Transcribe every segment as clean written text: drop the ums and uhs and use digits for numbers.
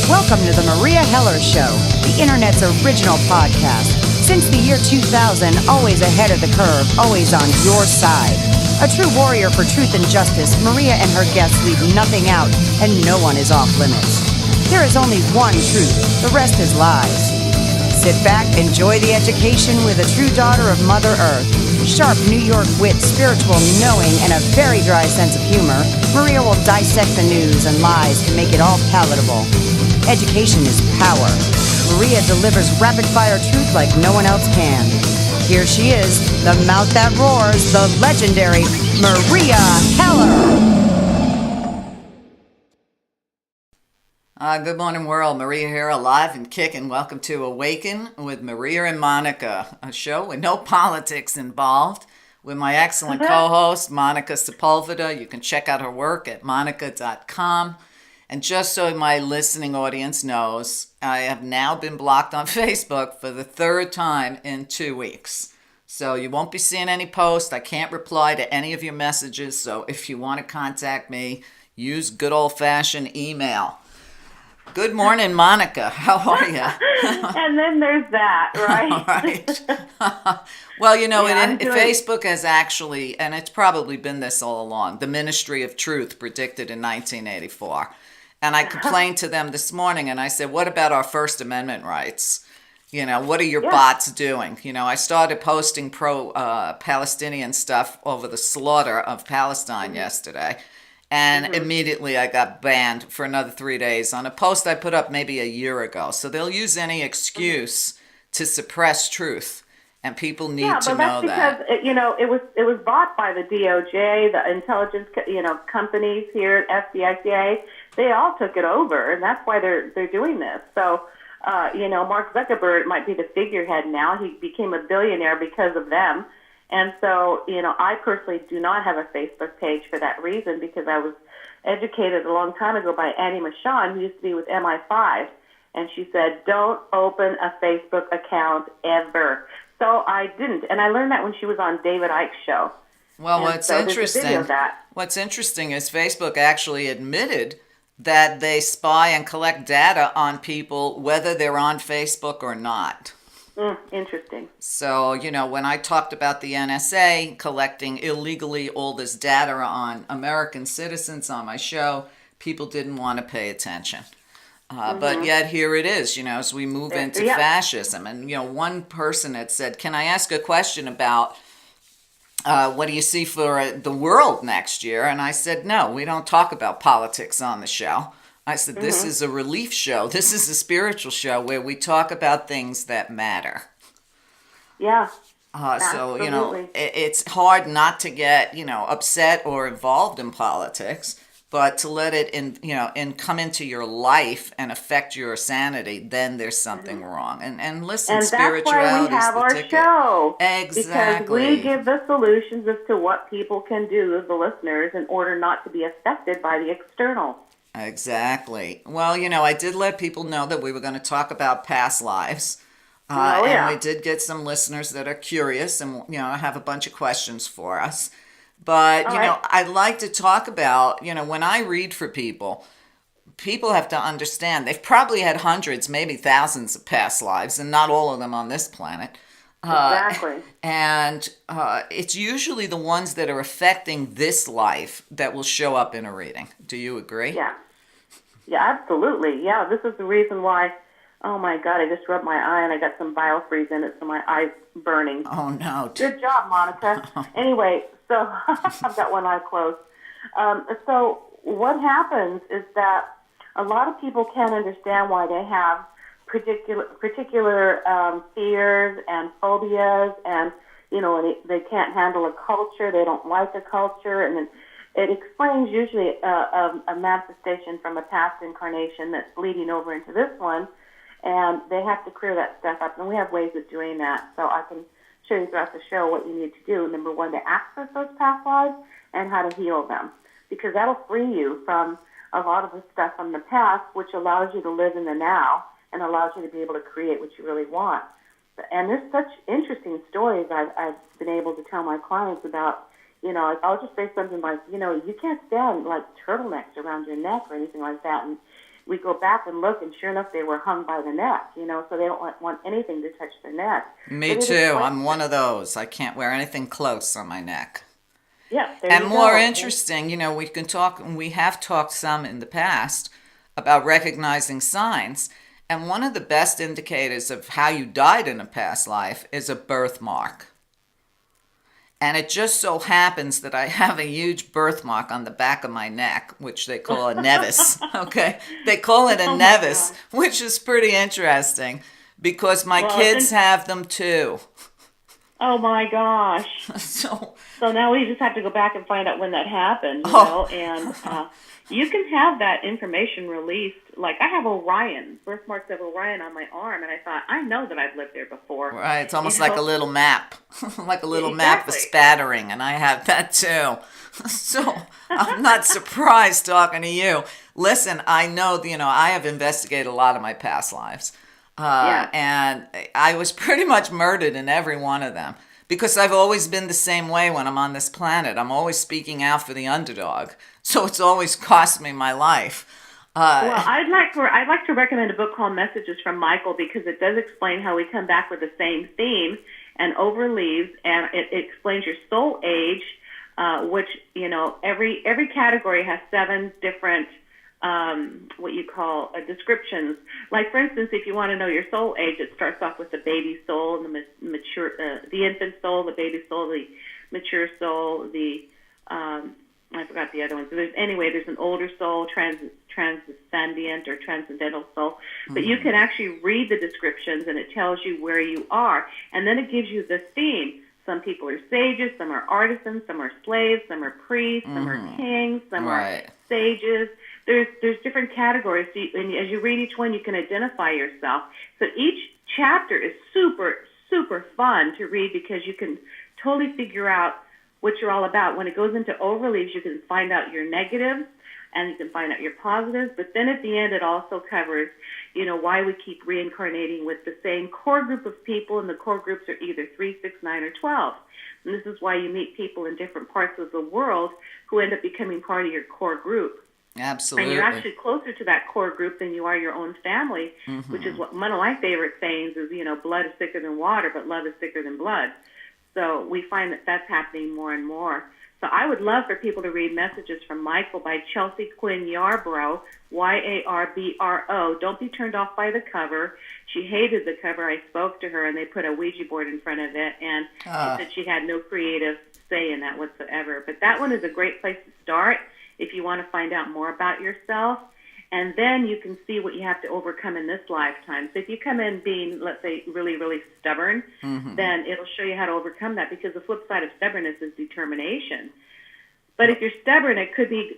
Welcome to the Maria Heller Show, the Internet's original podcast. Since the year 2000, always ahead of the curve, always on your side. A true warrior for truth and justice, Maria and her guests leave nothing out, and no one is off limits. There is only one truth, the rest is lies. Sit back, enjoy the education with a true daughter of Mother Earth. Sharp New York wit, spiritual knowing, and a very dry sense of humor, Maria will dissect the news and lies to make it all palatable. Education is power. Maria delivers rapid-fire truth like no one else can. Here she is, the mouth that roars, the legendary Meria Heller. Good morning, world. Maria here, alive and kicking. Welcome to Awaken with Meria Monnica, a show with no politics involved, with my excellent co-host, Monica Sepulveda. You can check out her work at monica.com. And just so my listening audience knows, I have now been blocked on Facebook for the third time in 2 weeks. So you won't be seeing any posts. I can't reply to any of your messages. So if you want to contact me, use good old-fashioned email. Good morning, Monica. How are you? And then there's that, right? Right. Well, you know, Facebook has actually, and it's probably been this all along, the Ministry of Truth predicted in 1984. And I complained to them this morning, and I said, what about our First Amendment rights? You know, what are your bots doing? You know, I started posting pro-Palestinian stuff over the slaughter of Palestine yesterday. And immediately I got banned for another 3 days on a post I put up maybe a year ago. So they'll use any excuse to suppress truth. And people need to know that. Yeah, but that's because, it was bought by the DOJ, the intelligence, companies here at FDIC. They all took it over, and that's why they're doing this. So, Mark Zuckerberg might be the figurehead now. He became a billionaire because of them. And so, I personally do not have a Facebook page for that reason, because I was educated a long time ago by Annie Michon, who used to be with MI5. And she said, don't open a Facebook account ever. So I didn't. And I learned that when she was on David Icke's show. Well, what's interesting is Facebook actually admitted that they spy and collect data on people, whether they're on Facebook or not. Interesting. So, when I talked about the NSA collecting illegally all this data on American citizens on my show, people didn't want to pay attention. But yet here it is, as we move into fascism. And, one person had said, can I ask a question about what do you see for the world next year? And I said, no, we don't talk about politics on the show. I said, this is a relief show. This is a spiritual show where we talk about things that matter. Yeah. So, it's hard not to get, upset or involved in politics. But to let it come into your life and affect your sanity, then there's something wrong. And listen, spirituality is the ticket. And that's why we have our show. Exactly. Because we give the solutions as to what people can do as the listeners in order not to be affected by the external. Exactly. Well, I did let people know that we were going to talk about past lives. And we did get some listeners that are curious and, have a bunch of questions for us. But, I'd like to talk about, when I read for people have to understand they've probably had hundreds, maybe thousands of past lives, and not all of them on this planet. Exactly. And it's usually the ones that are affecting this life that will show up in a reading. Do you agree? Yeah. Yeah, absolutely. Yeah, this is the reason why, oh my God, I just rubbed my eye and I got some biofreeze in it, so my eye's burning. Oh, no. Good job, Monica. Anyway, so I've got one eye closed. So what happens is that a lot of people can't understand why they have particular fears and phobias, and they can't handle a culture, they don't like a culture, and then it explains usually a manifestation from a past incarnation that's bleeding over into this one, and they have to clear that stuff up, and we have ways of doing that. So I can show you throughout the show what you need to do. Number one, to access those past lives and how to heal them, because that'll free you from a lot of the stuff from the past, which allows you to live in the now and allows you to be able to create what you really want. And there's such interesting stories I've been able to tell my clients about. I'll just say something like, you can't stand like turtlenecks around your neck or anything like that. And we go back and look, and sure enough, they were hung by the neck, so they don't want anything to touch their neck. Me too. I'm one of those. I can't wear anything close on my neck. Yeah, and more interesting, we can talk, and we have talked some in the past about recognizing signs. And one of the best indicators of how you died in a past life is a birthmark. And it just so happens that I have a huge birthmark on the back of my neck, which they call a nevis. Okay? They call it a nevis, which is pretty interesting because my kids have them too. Oh my gosh. So now we just have to go back and find out when that happened, and you can have that information released. Like I have Orion, birthmarks of Orion on my arm, and I thought, I know that I've lived there before. Right, it's almost like a little map, like a little map of spattering, and I have that too. So I'm not surprised talking to you. Listen, I know, I have investigated a lot of my past lives. And I was pretty much murdered in every one of them because I've always been the same way when I'm on this planet. I'm always speaking out for the underdog. So it's always cost me my life. Well, I'd like to recommend a book called Messages from Michael because it does explain how we come back with the same theme and overleaves, and it explains your soul age, which, every category has 7 different what you call descriptions. Like, for instance, if you want to know your soul age, it starts off with the baby soul, the mature, the infant soul, the baby soul, the mature soul, the I forgot the other one. So there's an older soul, transcendent or transcendental soul. But you can actually read the descriptions, and it tells you where you are, and then it gives you the theme. Some people are sages, some are artisans, some are slaves, some are priests, some are kings, some are sages. There's different categories, and as you read each one, you can identify yourself. So each chapter is super, super fun to read because you can totally figure out what you're all about. When it goes into overleaves, you can find out your negatives, and you can find out your positives. But then at the end, it also covers, why we keep reincarnating with the same core group of people, and the core groups are either 3, 6, 9, or 12. And this is why you meet people in different parts of the world who end up becoming part of your core group. Absolutely. And you're actually closer to that core group than you are your own family, which is one of my favorite sayings is, blood is thicker than water, but love is thicker than blood. So we find that that's happening more and more. So I would love for people to read Messages from Michael by Chelsea Quinn Yarbrough, Yarbro. Don't be turned off by the cover. She hated the cover. I spoke to her, and they put a Ouija board in front of it, and she said she had no creative say in that whatsoever. But that one is a great place to start if you want to find out more about yourself. And then you can see what you have to overcome in this lifetime. So if you come in being, let's say, really, really stubborn, then it'll show you how to overcome that, because the flip side of stubbornness is determination. But if you're stubborn, it could be,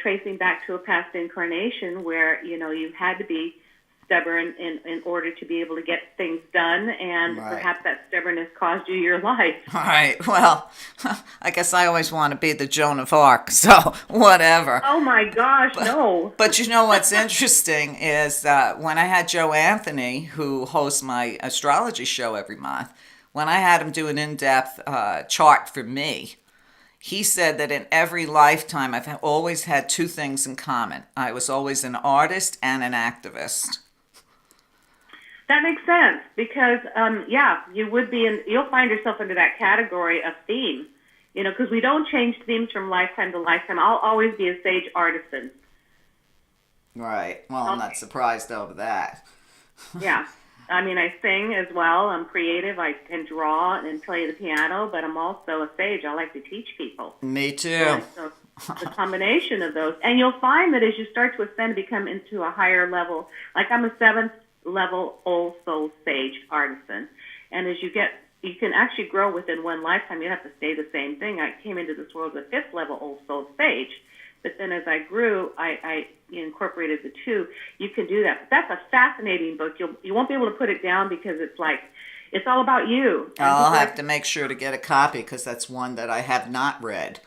tracing back to a past incarnation where, you had to be stubborn in order to be able to get things done, and perhaps that stubbornness caused you your life. All right. Well, I guess I always want to be the Joan of Arc, so whatever. Oh my gosh, no. But what's interesting is when I had Joe Anthony, who hosts my astrology show every month, when I had him do an in-depth chart for me, he said that in every lifetime I've always had 2 things in common. I was always an artist and an activist. That makes sense because, you would be you'll find yourself under that category of theme, because we don't change themes from lifetime to lifetime. I'll always be a sage artisan. Right. Well, I'm not surprised over that. Yeah. I mean, I sing as well. I'm creative. I can draw and play the piano, but I'm also a sage. I like to teach people. Me too. So the combination of those. And you'll find that as you start to ascend and become into a higher level, like I'm a 7th level old soul sage artisan. And as you can actually grow within one lifetime. You have to stay the same thing. I came into this world as a 5th level old soul sage. But then as I grew, I incorporated the 2. You can do that. But that's a fascinating book. You won't be able to put it down because it's all about you. I'll have to make sure to get a copy because that's one that I have not read.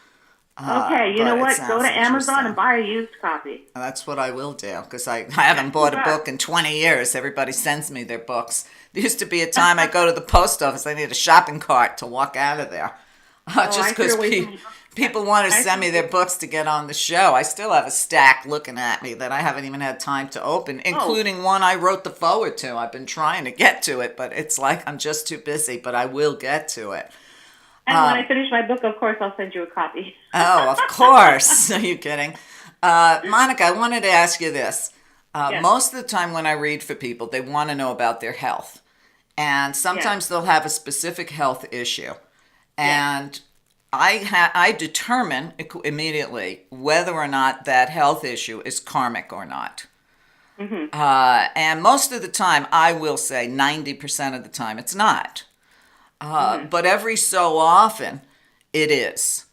Okay, you know what? Go to Amazon and buy a used copy. That's what I will do because I haven't bought a book in 20 years. Everybody sends me their books. There used to be a time I go to the post office, I need a shopping cart to walk out of there. Just because people want to send me their books to get on the show. I still have a stack looking at me that I haven't even had time to open, including one I wrote the forward to. I've been trying to get to it, but it's like I'm just too busy, but I will get to it. And when I finish my book, of course, I'll send you a copy. Oh, of course. Are you kidding? Monica, I wanted to ask you this. Yes. Most of the time when I read for people, they want to know about their health. And sometimes they'll have a specific health issue. And I determine immediately whether or not that health issue is karmic or not. Mm-hmm. And most of the time, I will say 90% of the time, it's not. But every so often, it is.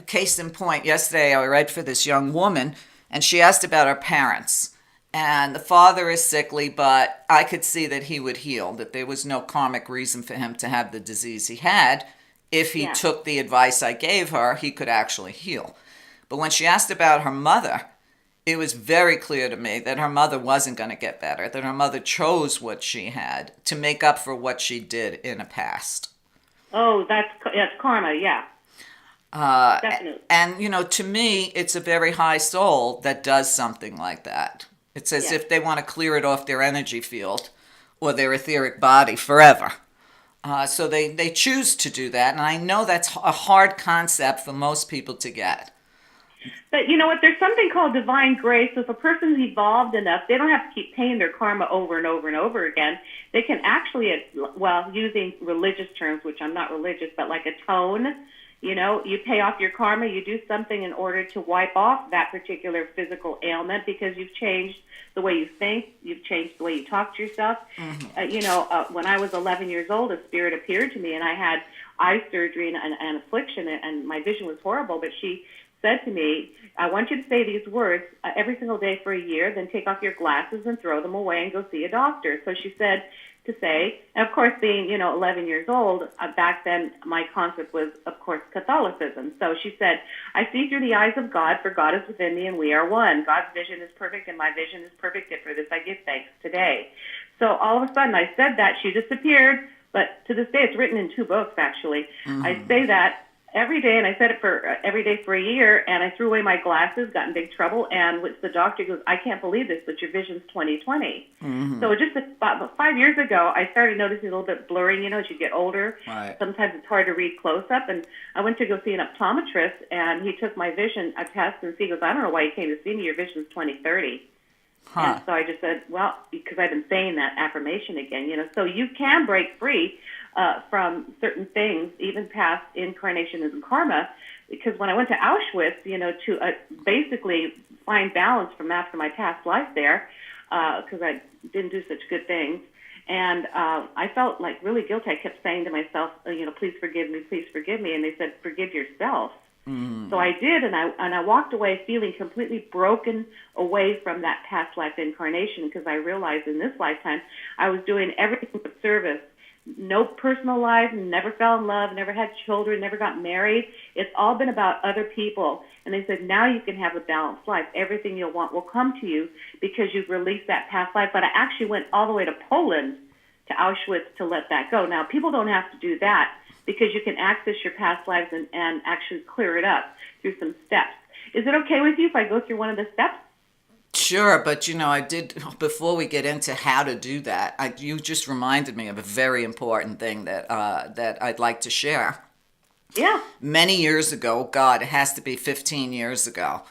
Case in point, yesterday I read for this young woman, and she asked about her parents. And the father is sickly, but I could see that he would heal, that there was no karmic reason for him to have the disease he had. If he took the advice I gave her, he could actually heal. But when she asked about her mother, it was very clear to me that her mother wasn't going to get better, that her mother chose what she had to make up for what she did in the past. Oh, that's karma, yeah. Definitely. And, to me, it's a very high soul that does something like that. It's as if they want to clear it off their energy field or their etheric body forever. So they choose to do that. And I know that's a hard concept for most people to get. But you know what? There's something called divine grace. If a person's evolved enough, they don't have to keep paying their karma over and over and over again. They can actually, using religious terms, which I'm not religious, but like atone. You pay off your karma, you do something in order to wipe off that particular physical ailment because you've changed the way you think, you've changed the way you talk to yourself. Mm-hmm. When I was 11 years old, a spirit appeared to me, and I had eye surgery and affliction, and my vision was horrible, but she said to me, I want you to say these words every single day for a year, then take off your glasses and throw them away and go see a doctor. So she said to say, and of course being, 11 years old, back then my concept was, of course, Catholicism. So she said, I see through the eyes of God, for God is within me and we are one. God's vision is perfect and my vision is perfect, and for this I give thanks today. So all of a sudden I said that, she disappeared, but to this day it's written in 2 books actually. Mm-hmm. I say that every day, and I said it for every day for a year, and I threw away my glasses, got in big trouble, and the doctor goes, I can't believe this, but your vision's 20/20. Mm-hmm. So just about 5 years ago, I started noticing a little bit blurring, as you get older. Right. Sometimes it's hard to read close up, and I went to go see an optometrist, and he took my vision, a test, and he goes, I don't know why you came to see me, your vision's 20/30. Huh. And so I just said, well, because I've been saying that affirmation again, so you can break free from certain things, even past incarnation and karma, because when I went to Auschwitz, to basically find balance from after my past life there, because I didn't do such good things, and I felt like really guilty. I kept saying to myself, please forgive me, and they said, forgive yourself. Mm. So I did, and I walked away feeling completely broken away from that past life incarnation, because I realized in this lifetime I was doing everything but service. No personal life, never fell in love, never had children, never got married. It's all been about other people. And they said, now you can have a balanced life. Everything you'll want will come to you because you've released that past life. But I actually went all the way to Poland, to Auschwitz, to let that go. Now, people don't have to do that because you can access your past lives and actually clear it up through some steps. Is it okay with you if I go through one of the steps? Sure, but I did, before we get into how to do that, you just reminded me of a very important thing that I'd like to share. Yeah. Many years ago, God, it has to be 15 years ago,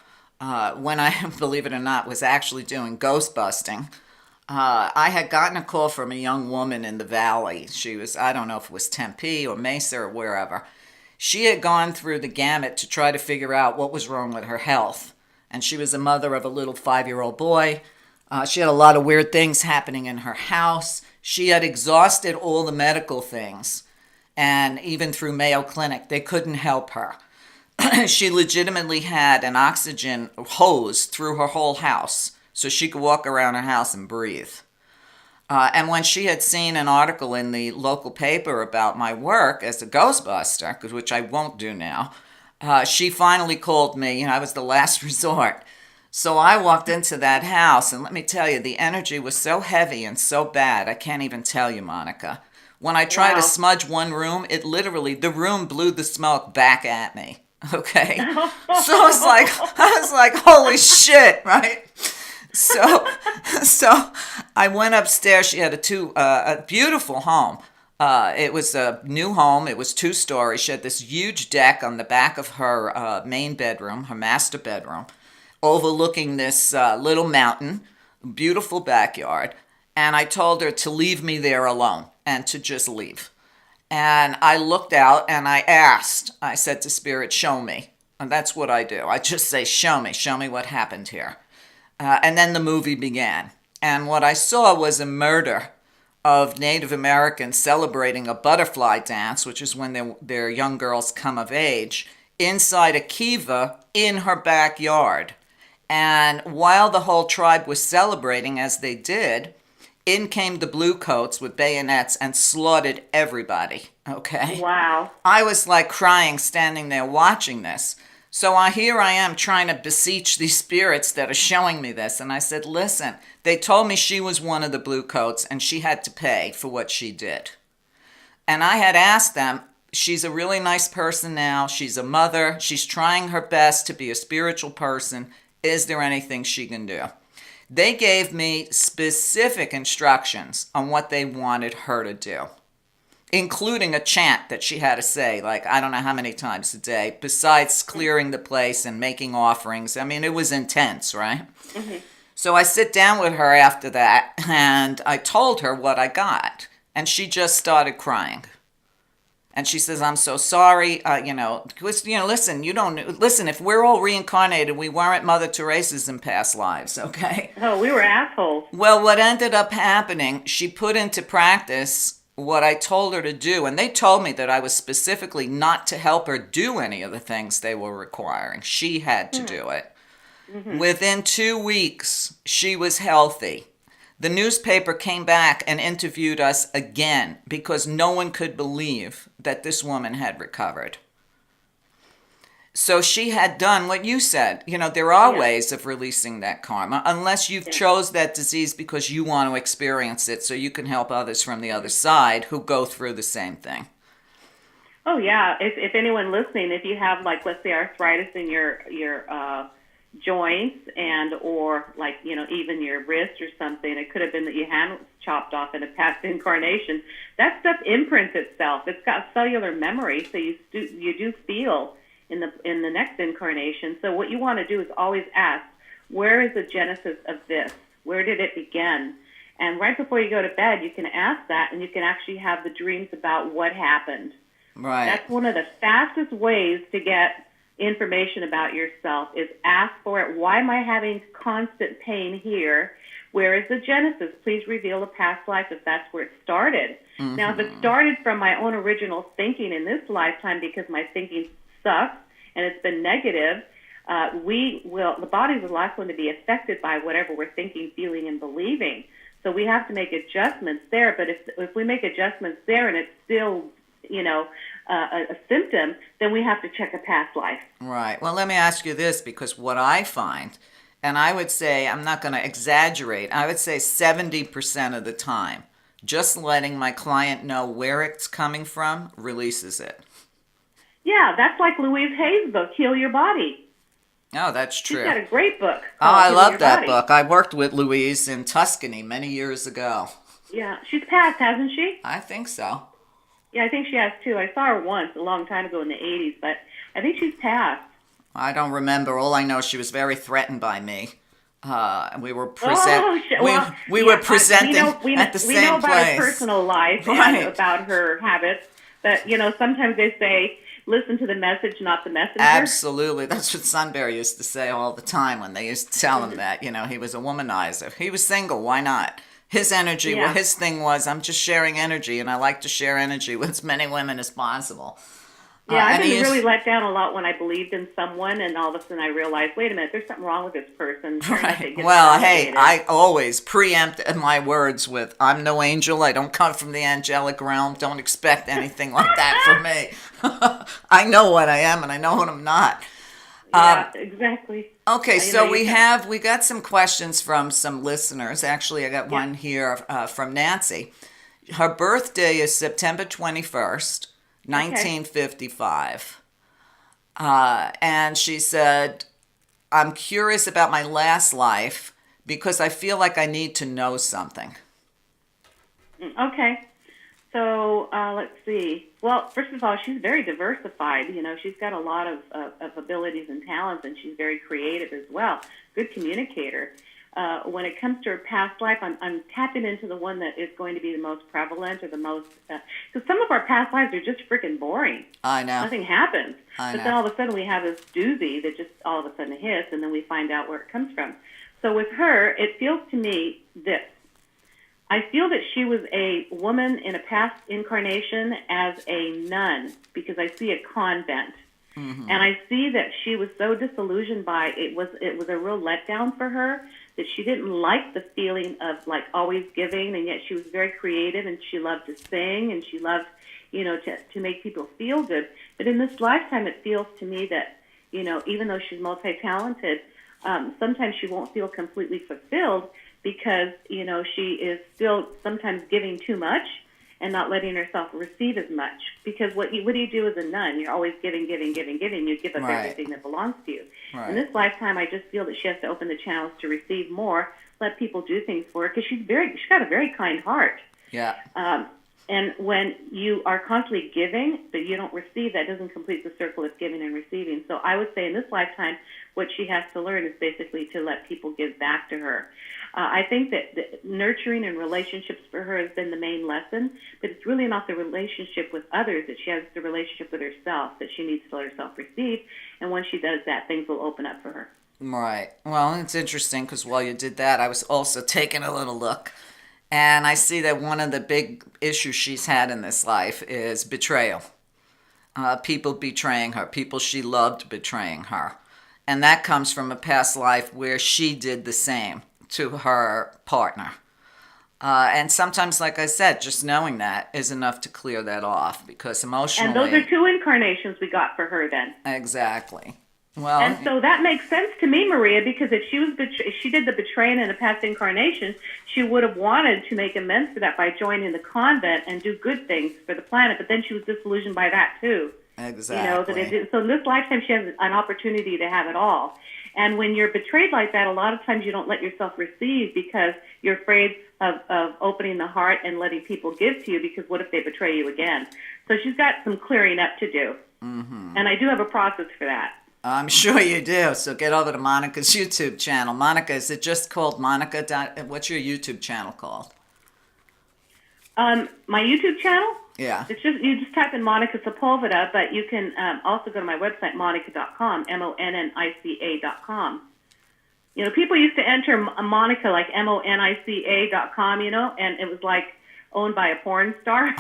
when I, believe it or not, was actually doing ghostbusting, I had gotten a call from a young woman in the valley. She was, I don't know if it was Tempe or Mesa or wherever. She had gone through the gamut to try to figure out what was wrong with her health. And she was a mother of a little 5-year-old boy. She had a lot of weird things happening in her house. She had exhausted all the medical things. And even through Mayo Clinic, they couldn't help her. She legitimately had an oxygen hose through her whole house so she could walk around her house and breathe. And when she had seen an article in the local paper about my work as a ghostbuster, which I won't do now, she finally called me. I was the last resort. So I walked into that house, and let me tell you, the energy was so heavy and so bad, I can't even tell you, Monica. When I tried to smudge one room, it literally, the room blew the smoke back at me. Okay. So I was like, holy shit, right? So I went upstairs. She had a beautiful home. It was a new home. It was 2 stories. She had this huge deck on the back of her main bedroom, her master bedroom, overlooking this little mountain, beautiful backyard. And I told her to leave me there alone and to just leave. And I looked out and I said to Spirit, show me. And that's what I do. I just say, show me what happened here. And then the movie began. And what I saw was a murder of Native Americans celebrating a butterfly dance, which is when their young girls come of age, inside a kiva in her backyard. And while the whole tribe was celebrating, as they did, in came the bluecoats with bayonets and slaughtered everybody, okay? Wow. I was like crying standing there watching this. So here I am trying to beseech these spirits that are showing me this. And I said, listen, they told me she was one of the bluecoats and she had to pay for what she did. And I had asked them, she's a really nice person now. She's a mother. She's trying her best to be a spiritual person. Is there anything she can do? They gave me specific instructions on what they wanted her to do, including a chant that she had to say, like, I don't know how many times a day, besides clearing the place and making offerings. I mean, it was intense, right? Mm-hmm. So I sit down with her after that, and I told her what I got, and she just started crying. And she says, I'm so sorry, listen, if we're all reincarnated, we weren't Mother Teresa's in past lives, okay? Oh, we were assholes. Well, what ended up happening, she put into practice what I told her to do, and they told me that I was specifically not to help her do any of the things they were requiring. She had to do it. Mm-hmm. Within 2 weeks, she was healthy. The newspaper came back and interviewed us again because no one could believe that this woman had recovered. So she had done what you said. There are ways of releasing that karma, unless you've chose that disease because you want to experience it so you can help others from the other side who go through the same thing. Oh, yeah. If anyone listening, if you have, like, let's say arthritis in your joints or even your wrist or something, it could have been that your hand was chopped off in a past incarnation. That stuff imprints itself. It's got cellular memory, so you do feel in the next incarnation. So what you want to do is always ask, where is the genesis of this? Where did it begin? And right before you go to bed, you can ask that, and you can actually have the dreams about what happened. Right. That's one of the fastest ways to get information about yourself, is ask for it. Why am I having constant pain here? Where is the genesis? Please reveal the past life if that's where it started. Mm-hmm. Now, if it started from my own original thinking in this lifetime because my thinking sucks and it's been negative, the bodies are likely to be affected by whatever we're thinking, feeling, and believing. So we have to make adjustments there. But if we make adjustments there and it's still, a symptom, then we have to check a past life. Right. Well, let me ask you this, because what I find, and I would say, I'm not going to exaggerate, I would say 70% of the time, just letting my client know where it's coming from releases it. Yeah, that's like Louise Hay's book, Heal Your Body. Oh, that's true. She's got a great book. Oh, I love that book. I worked with Louise in Tuscany many years ago. Yeah, she's passed, hasn't she? I think so. Yeah, I think she has too. I saw her once a long time ago in the 80s, but I think she's passed. I don't remember. All I know is she was very threatened by me. We were we were presenting at the same place. We know about her personal life right. and about her habits, but sometimes they say, listen to the message, not the messenger. Absolutely. That's what Sunbury used to say all the time when they used to tell him that, he was a womanizer. He was single. Why not? His energy, his thing was, I'm just sharing energy, and I like to share energy with as many women as possible. Yeah, I've been really let down a lot when I believed in someone, and all of a sudden I realized, wait a minute, there's something wrong with this person. Right. Well, hey, I always preempt my words with, I'm no angel, I don't come from the angelic realm, don't expect anything like that from me. I know what I am, and I know what I'm not. Yeah, exactly. Okay, so we got some questions from some listeners. Actually, I got one here from Nancy. Her birthday is September 21st, 1955. And she said, I'm curious about my last life because I feel like I need to know something. Okay. So let's see. Well, first of all, she's very diversified. She's got a lot of abilities and talents, and she's very creative as well. Good communicator. When it comes to her past life, I'm tapping into the one that is going to be the most prevalent or the most... Because some of our past lives are just freaking boring. I know. Nothing happens. I know. But then all of a sudden we have this doozy that just all of a sudden hits, and then we find out where it comes from. So with her, it feels to me this. I feel that she was a woman in a past incarnation as a nun, because I see a convent. Mm-hmm. And I see that she was so disillusioned by it was a real letdown for her, that she didn't like the feeling of like always giving, and yet she was very creative and she loved to sing and she loved, to make people feel good. But in this lifetime, it feels to me that, even though she's multi-talented, sometimes she won't feel completely fulfilled because, she is still sometimes giving too much and not letting herself receive as much. Because what do you do as a nun? You're always giving. You give up everything that belongs to you. Right. In this lifetime, I just feel that she has to open the channels to receive more, let people do things for her, because she's got a very kind heart. Yeah. And when you are constantly giving, but you don't receive, that doesn't complete the circle of giving and receiving. So I would say in this lifetime, what she has to learn is basically to let people give back to her. I think that nurturing and relationships for her has been the main lesson, but it's really not the relationship with others that she has, the relationship with herself that she needs to let herself receive. And when she does that, things will open up for her. Right. Well, it's interesting because while you did that, I was also taking a little look. And I see that one of the big issues she's had in this life is betrayal. People betraying her, people she loved betraying her. And that comes from a past life where she did the same to her partner. And sometimes, like I said, just knowing that is enough to clear that off because emotionally... And those are 2 incarnations we got for her then. Exactly. Well, and so that makes sense to me, Maria, because if she did the betraying in a past incarnation, she would have wanted to make amends for that by joining the convent and do good things for the planet. But then she was disillusioned by that too. Exactly. That it didn't. So in this lifetime, she has an opportunity to have it all. And when you're betrayed like that, a lot of times you don't let yourself receive because you're afraid of opening the heart and letting people give to you, because what if they betray you again? So she's got some clearing up to do. Mm-hmm. And I do have a process for that. I'm sure you do. So get over to Monica's YouTube channel. Monica, is it just called Monica? What's your YouTube channel called? My YouTube channel? Yeah. It's just, you just type in Monica Sepulveda, but you can also go to my website, monica.com, MONNICA.com. People used to enter Monica like MONICA.com, and it was like owned by a porn star. And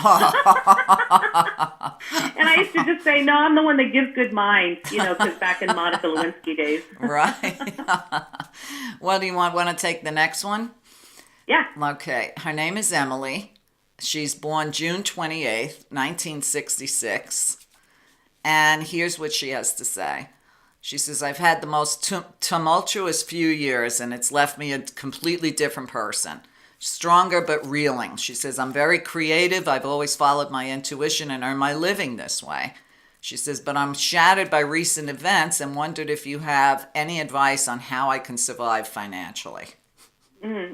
I used to just say, no, I'm the one that gives good minds, because back in Monica Lewinsky days. Right. Well, do you want to take the next one? Yeah. Okay. Her name is Emily. She's born June 28th, 1966. And here's what she has to say. She says, I've had the most tumultuous few years, and it's left me a completely different person. Stronger but reeling. She says, I'm very creative. I've always followed my intuition and earned my living this way. She says, but I'm shattered by recent events and wondered if you have any advice on how I can survive financially.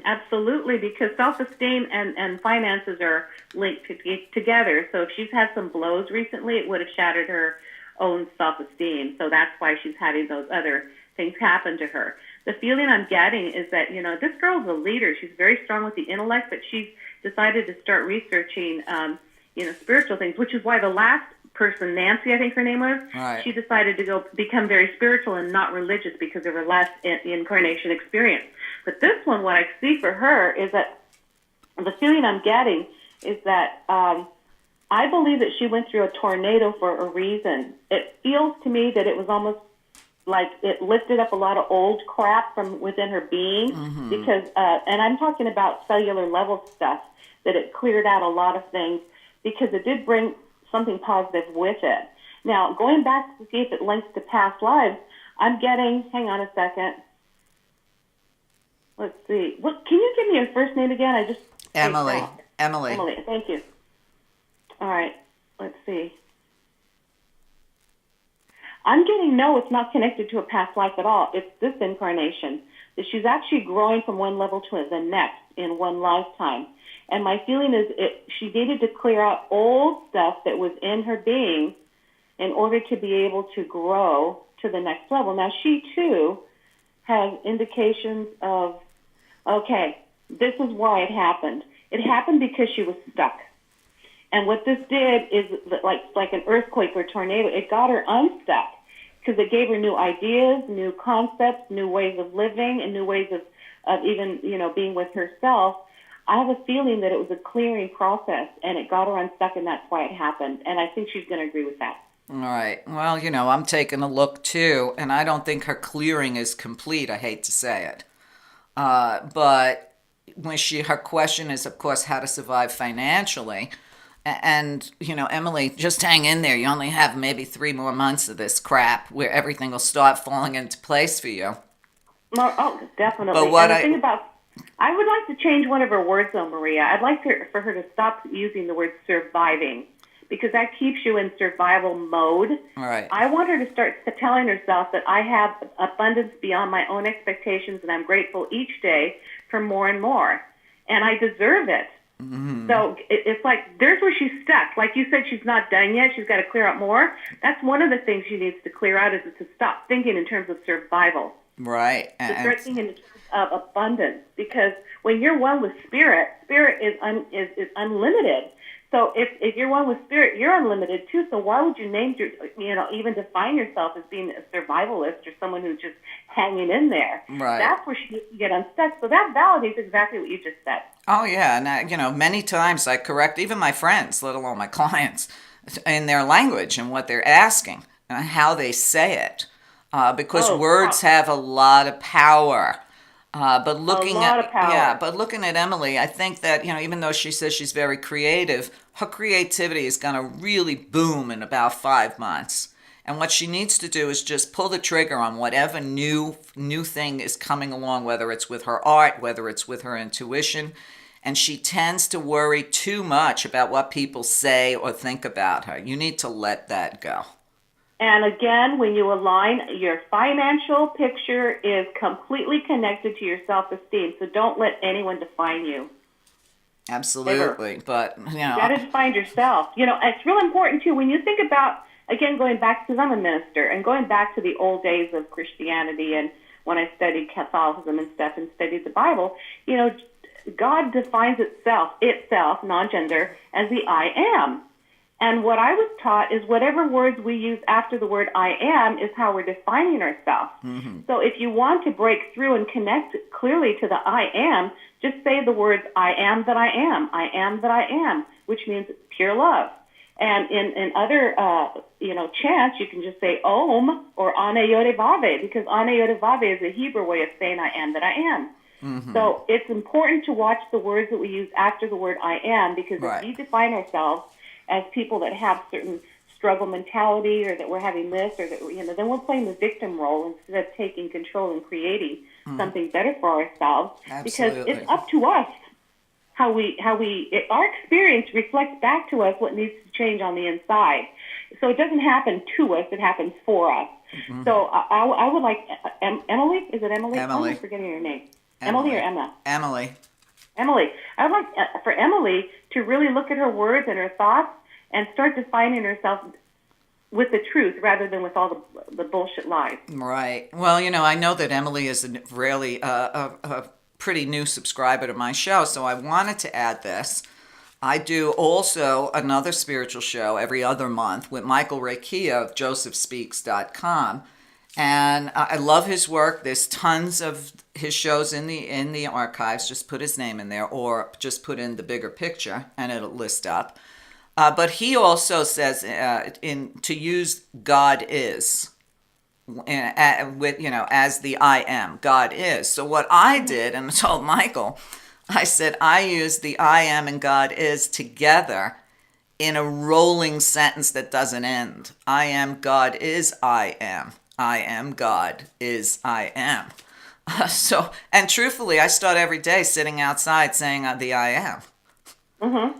Absolutely, because self-esteem and finances are linked together. So if she's had some blows recently, it would have shattered her own self-esteem. So that's why she's having those other things happen to her. The feeling I'm getting is that, this girl's a leader. She's very strong with the intellect, but she's decided to start researching, spiritual things, which is why the last person, Nancy, I think her name was, right. She decided to go become very spiritual and not religious because of her last incarnation experience. But this one, what I see for her is that the feeling I'm getting is that I believe that she went through a tornado for a reason. It feels to me that it was almost like it lifted up a lot of old crap from within her being, because, and I'm talking about cellular level stuff, that it cleared out a lot of things because it did bring something positive with it. Now, going back to see if it links to past lives, I'm getting, hang on a second. Let's see. What, can you give me your first name again? Emily. Emily, thank you. All right, let's see. I'm getting, no, it's not connected to a past life at all. It's this incarnation. That she's actually growing from one level to the next in one lifetime. And my feeling is she needed to clear out old stuff that was in her being in order to be able to grow to the next level. Now, she, too, has indications of, okay, this is why it happened. It happened because she was stuck. And what this did is, like an earthquake or tornado, it got her unstuck because it gave her new ideas, new concepts, new ways of living, and new ways of even, being with herself. I have a feeling that it was a clearing process, and it got her unstuck, and that's why it happened. And I think she's going to agree with that. All right. Well, I'm taking a look, too, and I don't think her clearing is complete. I hate to say it. But her question is, of course, how to survive financially. And, Emily, just hang in there. You only have maybe 3 more months of this crap where everything will start falling into place for you. Oh, definitely. But what I would like to change one of her words, though, Maria. I'd like for her to stop using the word surviving, because that keeps you in survival mode. All right. I want her to start telling herself that I have abundance beyond my own expectations, and I'm grateful each day for more and more, and I deserve it. Mm-hmm. So it's like there's where she's stuck. Like you said, she's not done yet. She's got to clear out more. That's one of the things she needs to clear out, is to stop thinking in terms of survival. Right. To start thinking in terms of abundance. Because when you're one with spirit, spirit is unlimited. So if you're one with spirit, you're unlimited too. So why would you even define yourself as being a survivalist or someone who's just hanging in there? Right. That's where she needs to get unstuck. So that validates exactly what you just said. Oh, yeah. And, many times I correct even my friends, let alone my clients, in their language and what they're asking and how they say it. Because words have a lot of power. But looking at Emily, I think that, even though she says she's very creative, her creativity is going to really boom in about 5 months. And what she needs to do is just pull the trigger on whatever new thing is coming along, whether it's with her art, whether it's with her intuition. And she tends to worry too much about what people say or think about her. You need to let that go. And again, when you align, your financial picture is completely connected to your self-esteem. So don't let anyone define you. Absolutely. Ever. But, You got to define yourself. It's real important, too, when you think about, again, going back, because I'm a minister, and going back to the old days of Christianity and when I studied Catholicism and stuff and studied the Bible, God defines itself, non-gender, as the I am. And what I was taught is whatever words we use after the word I am is how we're defining ourselves. Mm-hmm. So if you want to break through and connect clearly to the I am, just say the words I am that I am that I am, which means pure love. And in other, chants, you can just say Om or Ane Yode Vave, because Ane Yode Vave is a Hebrew way of saying I am that I am. Mm-hmm. So it's important to watch the words that we use after the word I am, because if we define ourselves as people that have certain struggle mentality, or that we're having this, or that then we're playing the victim role instead of taking control and creating something better for ourselves. Absolutely. Because it's up to us how our experience reflects back to us what needs to change on the inside. So it doesn't happen to us; it happens for us. Mm-hmm. So I would like Emily. Is it Emily? Emily. I'm forgetting your name. Emily or Emma? Emily. Emily. I would like for Emily to really look at her words and her thoughts and start defining herself with the truth rather than with all the bullshit lies. Right. Well, I know that Emily is a pretty new subscriber to my show, so I wanted to add this. I do also another spiritual show every other month with Michael Rekia of josephspeaks.com. And I love his work. There's tons of his shows in the archives. Just put his name in there, or just put in the bigger picture, and it'll list up. But he also says to use God is as the I am. God is. So what I did, and I told Michael, I said I use the I am and God is together in a rolling sentence that doesn't end. I am, God is, I am. I am, God is, I am. And truthfully, I start every day sitting outside saying the I am.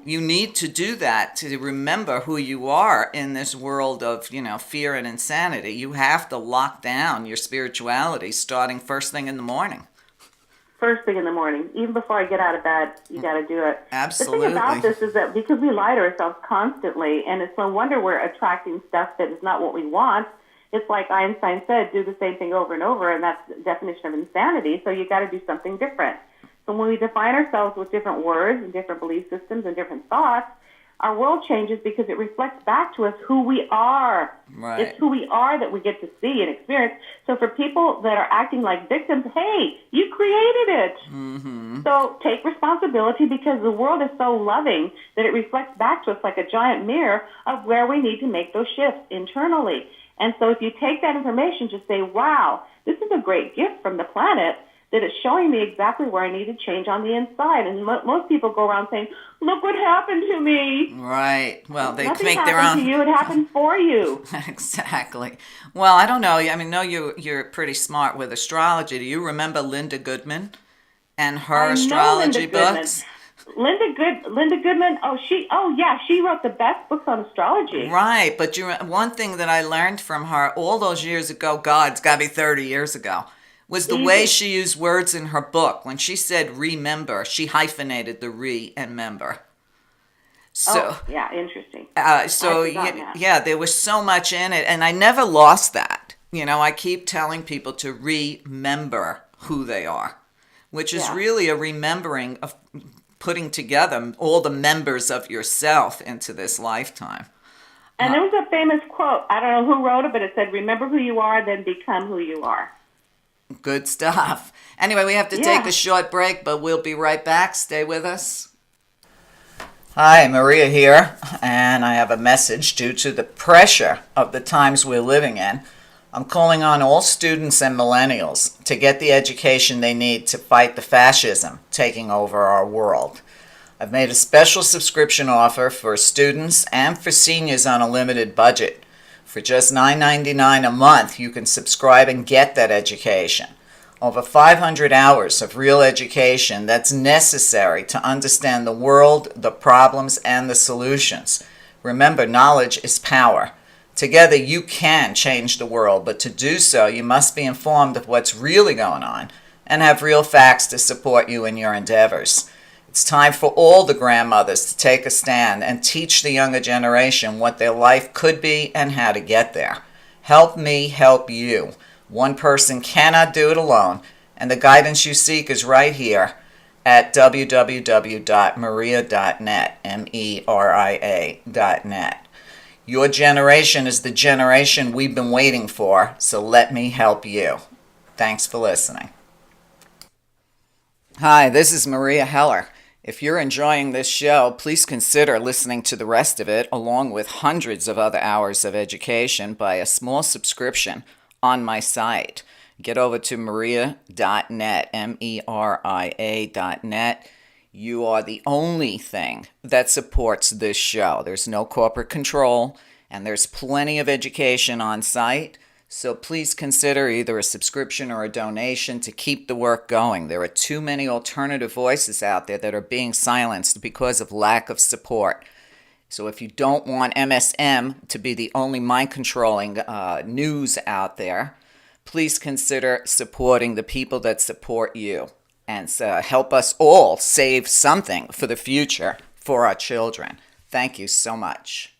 You need to do that to remember who you are in this world of, fear and insanity. You have to lock down your spirituality starting first thing in the morning. First thing in the morning, even before I get out of bed, you got to do it. Absolutely. The thing about this is that because we lie to ourselves constantly, and it's no wonder we're attracting stuff that is not what we want. It's like Einstein said, do the same thing over and over, and that's the definition of insanity. So you got to do something different. So when we define ourselves with different words and different belief systems and different thoughts, our world changes because it reflects back to us who we are. Right. It's who we are that we get to see and experience. So for people that are acting like victims, hey, you created it. Mm-hmm. So take responsibility, because the world is so loving that it reflects back to us like a giant mirror of where we need to make those shifts internally. And so if you take that information, just say, wow, this is a great gift from the planet, that it's showing me exactly where I need to change on the inside. And most people go around saying, look what happened to me. Right. Well, they Nothing make their happened own. to you. It happened for you. Exactly. Well, I don't know. I mean, no, you're pretty smart with astrology. Do you remember Linda Goodman and her astrology books? Linda Goodman. She wrote the best books on astrology. Right. But one thing that I learned from her all those years ago, God, it's got to be 30 years ago, was the way she used words in her book. When she said remember, she hyphenated the re and member. So, interesting. There was so much in it, and I never lost that. I keep telling people to remember who they are, which is really a remembering of putting together all the members of yourself into this lifetime. And there was a famous quote, I don't know who wrote it, but it said, remember who you are, then become who you are. Good stuff. Anyway, we have to take a short break, but we'll be right back. Stay with us. Hi, Meria here, and I have a message. Due to the pressure of the times we're living in, I'm calling on all students and millennials to get the education they need to fight the fascism taking over our world. I've made a special subscription offer for students and for seniors on a limited budget. For just $9.99 a month, you can subscribe and get that education. Over 500 hours of real education that's necessary to understand the world, the problems, and the solutions. Remember, knowledge is power. Together, you can change the world, but to do so, you must be informed of what's really going on and have real facts to support you in your endeavors. It's time for all the grandmothers to take a stand and teach the younger generation what their life could be and how to get there. Help me help you. One person cannot do it alone, and the guidance you seek is right here at www.meria.net, meria.net. Your generation is the generation we've been waiting for, so let me help you. Thanks for listening. Hi, this is Maria Heller. If you're enjoying this show, please consider listening to the rest of it, along with hundreds of other hours of education, by a small subscription on my site. Get over to meria.net, meria.net. You are the only thing that supports this show. There's no corporate control, and there's plenty of education on site. So please consider either a subscription or a donation to keep the work going. There are too many alternative voices out there that are being silenced because of lack of support. So if you don't want MSM to be the only mind-controlling news out there, please consider supporting the people that support you and help us all save something for the future for our children. Thank you so much.